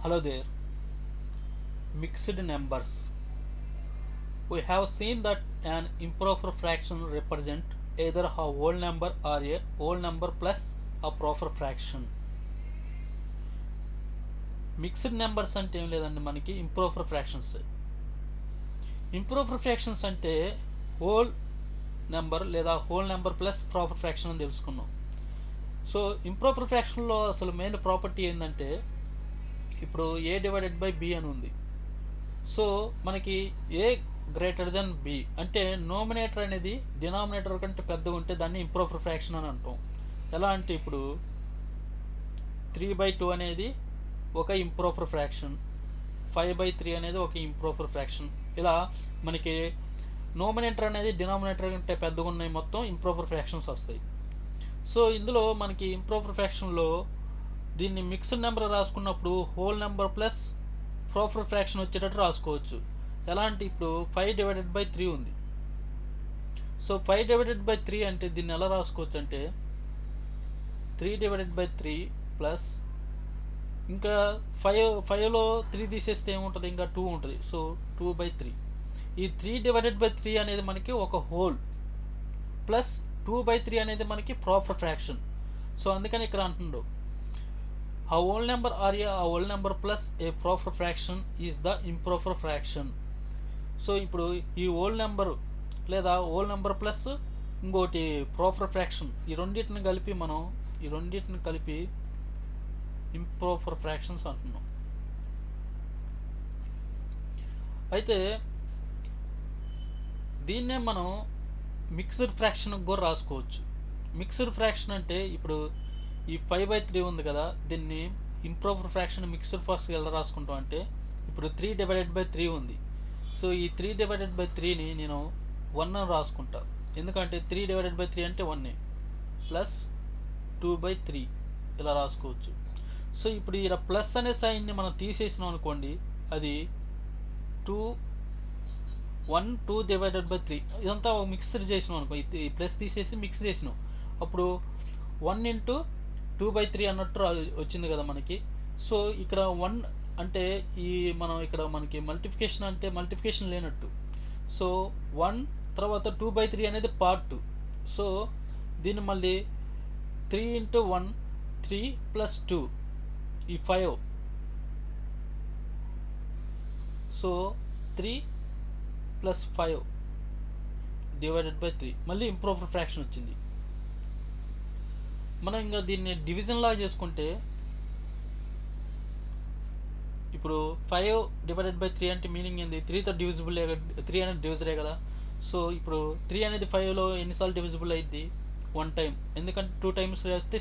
Hello there. Mixed numbers. We have seen that an improper fraction represents either a whole number or a whole number plus a proper fraction. Mixed numbers అంటే ఏం లేదండి, మనకి improper fractions. Improper fractions అంటే whole number లేదా whole number plus proper fraction అని తెలుసుకున్నాం. So improper ఫ్రాక్షన్లో అసలు main property ఏంటంటే, ఇప్పుడు ఏ డివైడెడ్ బై బి అని ఉంది. సో మనకి ఏ గ్రేటర్ దెన్ బి అంటే నోమినేటర్ అనేది డినామినేటర్ కంటే పెద్దగా ఉంటే దాన్ని ఇంప్రోపర్ ఫ్రాక్షన్ అని అంటాం. ఎలా అంటే ఇప్పుడు 3/2 అనేది ఒక ఇంప్రోపర్ ఫ్రాక్షన్, 5/3 అనేది ఒక ఇంప్రోపర్ ఫ్రాక్షన్. ఇలా మనకి నోమినేటర్ అనేది డినామినేటర్ కంటే పెద్దగా ఉన్నాయి, మొత్తం ఇంప్రోపర్ ఫ్రాక్షన్స్ వస్తాయి. సో ఇందులో మనకి ఇంప్రోపర్ ఫ్రాక్షన్లో దీన్ని మిక్స్డ్ నెంబర్ రాసుకున్నప్పుడు whole number plus proper fraction వచ్చేటట్టు రాసుకోవచ్చు. ఎలా అంటే ఇప్పుడు 5/3 ఉంది. సో 5/3 అంటే దీన్ని ఎలా రాసుకోవచ్చు అంటే 3/3 ప్లస్ ఇంకా 5లో 3 తీసేస్తే ఏముంటుంది, ఇంకా 2 ఉంటుంది. సో 2/3. ఈ 3/3 అనేది మనకి ఒక హోల్ ప్లస్ 2/3 అనేది మనకి ప్రాపర్ ఫ్రాక్షన్. సో అందుకని ఇక్కడ అంటుండో a whole number or a whole number plus a proper fraction is the improper fraction. So ఇప్పుడు ఈ హోల్ నెంబర్ లేదా హోల్ నెంబర్ ప్లస్ ఇంకోటి ప్రాపర్ ఫ్రాక్షన్, ఈ రెండింటిని కలిపి ఇంప్రాపర్ ఫ్రాక్షన్స్ అంటున్నాం. అయితే దీన్నే మనం మిక్స్డ్ ఫ్రాక్షన్ కూడా రాసుకోవచ్చు. మిక్స్డ్ ఫ్రాక్షన్ అంటే ఇప్పుడు ఈ 5/3 ఉంది కదా, దీన్ని ఇంప్రాపర్ ఫ్రాక్షన్ మిక్స్డ్ ఫ్రాక్షన్ ఎలా రాసుకుంటాం అంటే ఇప్పుడు 3/3 ఉంది. సో ఈ 3/3ని నేను 1 అని రాసుకుంటా, ఎందుకంటే 3/3 అంటే 1 ప్లస్ 2/3 ఇలా రాసుకోవచ్చు. సో ఇప్పుడు ఇలా ప్లస్ అనే సైన్ని మనం తీసేసినాం అనుకోండి, అది 2/3 ఇదంతా మిక్స్డ్ చేసినాం అనుకో, ఈ ప్లస్ తీసేసి మిక్స్ చేసినాం, అప్పుడు 1 × 2/3 అన్నట్టు వచ్చింది కదా మనకి. సో ఇక్కడ 1 అంటే ఈ మనం ఇక్కడ మనకి మల్టిప్లికేషన్ అంటే మల్టిప్లికేషన్ లేనట్టు. సో 1 తర్వాత 2/3 అనేది పార్ట్ 2. సో దీన్ని మళ్ళీ 3 × 1 3 + 2 ఈ 5. సో 3 + 5/3 మళ్ళీ ఇంప్రాపర్ ఫ్రాక్షన్ వచ్చింది. మనం ఇంకా దీన్ని డివిజన్ లా చేసుకుంటే ఇప్పుడు 5/3 అంటే మీనింగ్ ఏంది, 3తో డివిజిబుల్, 3 అనేది డివిజరే కదా. సో ఇప్పుడు 3 అనేది 5లో ఎన్నిసార్లు డివిజిబుల్ అయింది, 1 టైం. ఎందుకంటే 2 టైమ్స్ చేస్తే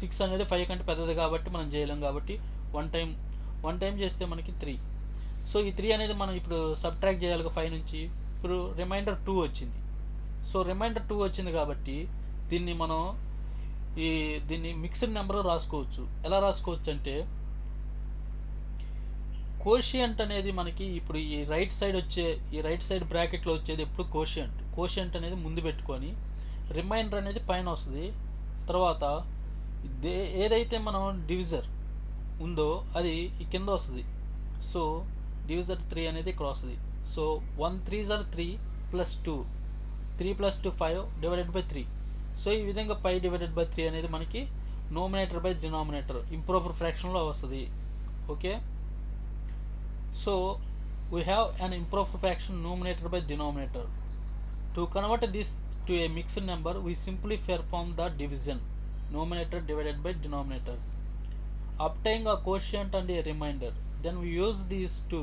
6 అనేది 5 కంటే పెద్దది కాబట్టి మనం చేయలేం, కాబట్టి 1 టైం చేస్తే మనకి 3. సో ఈ 3 అనేది మనం ఇప్పుడు సబ్ట్రాక్ట్ చేయాలి 5 నుంచి. ఇప్పుడు రిమైండర్ 2 వచ్చింది. సో రిమైండర్ 2 వచ్చింది కాబట్టి దీన్ని మిక్స్డ్ నెంబర్ రాసుకోవచ్చు. ఎలా రాసుకోవచ్చు అంటే కోషియంట్ అనేది మనకి ఇప్పుడు ఈ రైట్ సైడ్ బ్రాకెట్లో వచ్చేది ఎప్పుడు కోషియంట్ అనేది ముందు పెట్టుకొని రిమైండర్ అనేది పైన వస్తుంది. తర్వాత ఏదైతే మనం డివిజర్ ఉందో అది ఈ కింద వస్తుంది. సో డివిజర్ 3 అనేది ఇక్కడ వస్తుంది. So 1 3s are 3 + 2 3 + 2 5/3. సో ఈ విధంగా 5/3 అనేది మనకి నోమినేటర్ బై డినామినేటర్ ఇంప్రాపర్ ఫ్రాక్షన్లో వస్తుంది. Okay, so we have an improper fraction numerator by denominator. To convert this to a mixed number, we simply perform the division, numerator divided by denominator, obtaining a quotient and a remainder. Then we use these to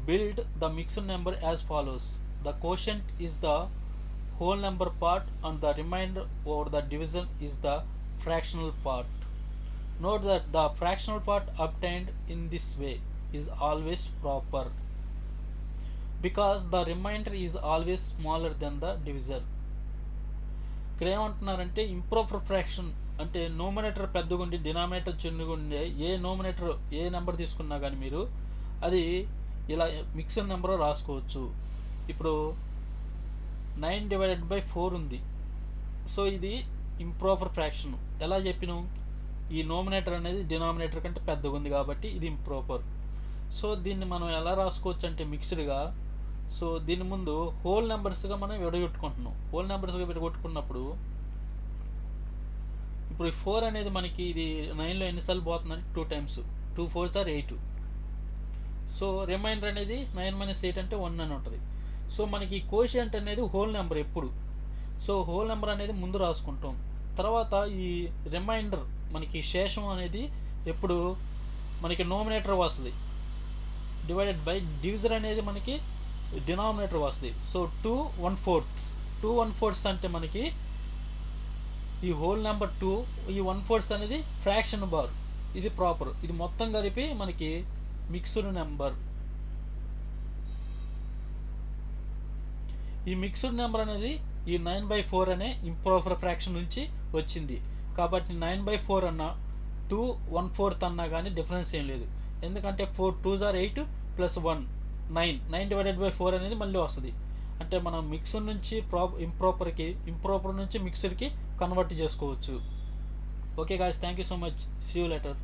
build the mixed number as follows. The quotient is the whole number part and the remainder or the division is the fractional part. Note that the fractional part obtained in this way is always proper because the remainder is always smaller than the divisor. ఇక్కడ ఏమంటున్నారంటే improper fraction అంటే nominator పెద్దగా ఉండి denominator చిన్నగా ఉండే ఏ number తీసుకున్నా కానీ మీరు అది ఇలా మిక్స్డ్ నెంబర్ రాసుకోవచ్చు. ఇప్పుడు 9/4 ఉంది. సో ఇది ఇంప్రాపర్ ఫ్రాక్షన్. ఎలా చెప్పినాం, ఈ నోమినేటర్ అనేది డినామినేటర్ కంటే పెద్దగా ఉంది కాబట్టి ఇది ఇంప్రాపర్. సో దీన్ని మనం ఎలా రాసుకోవచ్చు అంటే మిక్స్డ్గా. సో దీని ముందు హోల్ నెంబర్స్గా మనం విడగొట్టుకుంటున్నాం. హోల్ నెంబర్స్గా విడగొట్టుకున్నప్పుడు ఇప్పుడు ఈ 4 అనేది మనకి ఇది 9లో ఎన్నిసార్లు పోతుందంటే 2 times. 2 4s are 8. So reminder అనేది 9 - 8 అంటే 1 అని ఉంటుంది. సో మనకి కోషియంట్ అనేది హోల్ నెంబర్ ఎప్పుడు. సో హోల్ నెంబర్ అనేది ముందు రాసుకుంటాం. తర్వాత ఈ రిమైండర్ మనకి శేషం అనేది ఎప్పుడు మనకి నోమినేటర్ వస్తుంది, డివైడెడ్ బై డివిజర్ అనేది మనకి డినామినేటర్ వస్తుంది. సో 2 1/4. 2 1/4 అంటే మనకి ఈ హోల్ నెంబర్ 2, ఈ 1/4 అనేది ఫ్రాక్షన్ బార్, ఇది ప్రాపర్. ఇది మొత్తం కలిపి మనకి మిక్స్డ్ నెంబర్. ఈ మిక్స్డ్ నెంబర్ అనేది ఈ 9/4 అనే ఇంప్రాపర్ ఫ్రాక్షన్ నుంచి వచ్చింది కాబట్టి 9/4 అన్నా 2 1/4 అన్నా కానీ డిఫరెన్స్ ఏం లేదు. ఎందుకంటే 4 2s are 8 + 1 9. 9 డివైడెడ్ బై 4 అనేది మళ్ళీ వస్తుంది. అంటే మనం మిక్స్డ్ నుంచి ఇంప్రాపర్ నుంచి మిక్స్డ్కి కన్వర్ట్ చేసుకోవచ్చు. Okay guys, thank you so much. See you later.